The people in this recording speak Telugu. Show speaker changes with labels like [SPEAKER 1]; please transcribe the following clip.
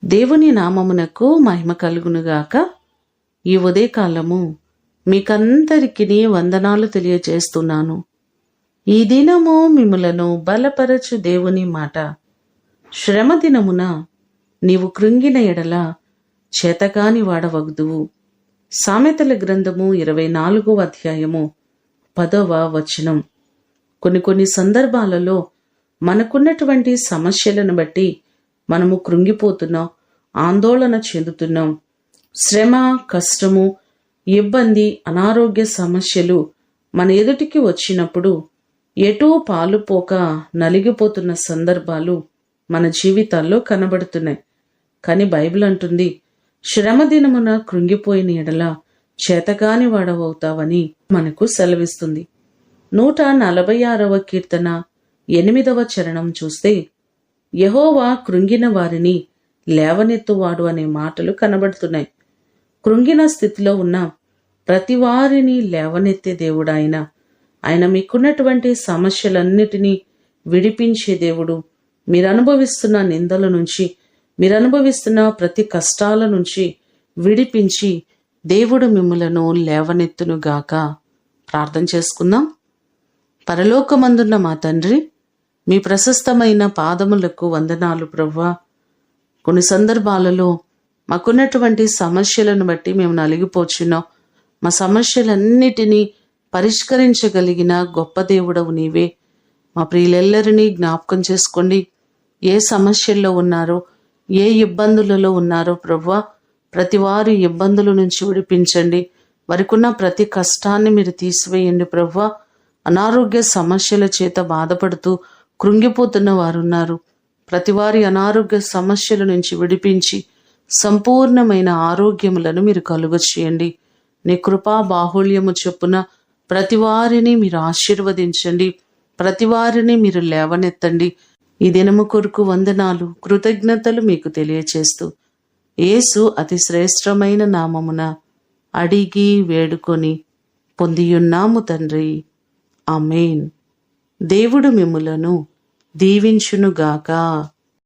[SPEAKER 1] దేవుని నామమునకు మహిమ కలుగునుగాక. ఈ ఉదయకాలము మీకందరికీ వందనాలు తెలియజేస్తున్నాను. ఈ దినము మిమ్ములను బలపరచు దేవుని మాట. శ్రమ దినమున నీవు కృంగిన ఎడల చేతగాని వాడవగుదువు. సామెతల గ్రంథము 24వ అధ్యాయము 10వ వచనం. కొన్ని సందర్భాలలో మనకున్నటువంటి సమస్యలను బట్టి మనము కృంగిపోతున్నాం, ఆందోళన చెందుతున్నాం. శ్రమ, కష్టము, ఇబ్బంది, అనారోగ్య సమస్యలు మన ఎదుటికి వచ్చినప్పుడు ఎటూ పాలుపోక నలిగిపోతున్న సందర్భాలు మన జీవితాల్లో కనబడుతున్నాయి. కానీ బైబిల్ అంటుంది, శ్రమ దినమున కృంగిపోయిన ఎడల చేతగాని వాడవవుతావని మనకు సెలవిస్తుంది. 146వ కీర్తన 8వ చరణం చూస్తే, యెహోవా కృంగిన వారిని లేవనెత్తువాడు అనే మాటలు కనబడుతున్నాయి. కృంగిన స్థితిలో ఉన్న ప్రతి వారిని లేవనెత్తే దేవుడు ఆయన. ఆయన మీకున్నటువంటి సమస్యలన్నిటినీ విడిపించే దేవుడు. మీరు అనుభవిస్తున్న నిందల నుంచి, మీరు అనుభవిస్తున్న ప్రతి కష్టాల నుంచి విడిపించి దేవుడు మిమ్ములను లేవనెత్తునుగాక. ప్రార్థన చేసుకుందాం. పరలోకమందున్న మా తండ్రి, మీ ప్రశస్తమైన పాదములకు వందనాలు ప్రభువా. కొన్ని సందర్భాలలో మాకున్నటువంటి సమస్యలను బట్టి మేము నలిగిపోచున్నాం. మా సమస్యలన్నిటినీ పరిష్కరించగలిగిన గొప్ప దేవుడవు నీవే. మా ప్రియులెల్లరినీ జ్ఞాపకం చేసుకోండి. ఏ సమస్యల్లో ఉన్నారో, ఏ ఇబ్బందులలో ఉన్నారో ప్రభువా, ప్రతి వారి ఇబ్బందుల నుంచి విడిపించండి. వారికున్న ప్రతి కష్టాన్ని మీరు తీసివేయండి ప్రభువా. అనారోగ్య సమస్యల చేత బాధపడుతూ కృంగిపోతున్న వారున్నారు. ప్రతివారి అనారోగ్య సమస్యల నుంచి విడిపించి సంపూర్ణమైన ఆరోగ్యములను మీరు కలుగచేయండి. నీ కృపా బాహుళ్యము చొప్పున ప్రతివారిని మీరు ఆశీర్వదించండి. ప్రతివారిని మీరు లేవనెత్తండి. ఈ దినము కొరకు వందనాలు, కృతజ్ఞతలు మీకు తెలియచేస్తూ యేసు అతి శ్రేష్టమైన నామమున అడిగి వేడుకొని పొందియున్నాము తండ్రి. ఆమేన్. దేవుడు మిమ్ములను దీవించునుగాక.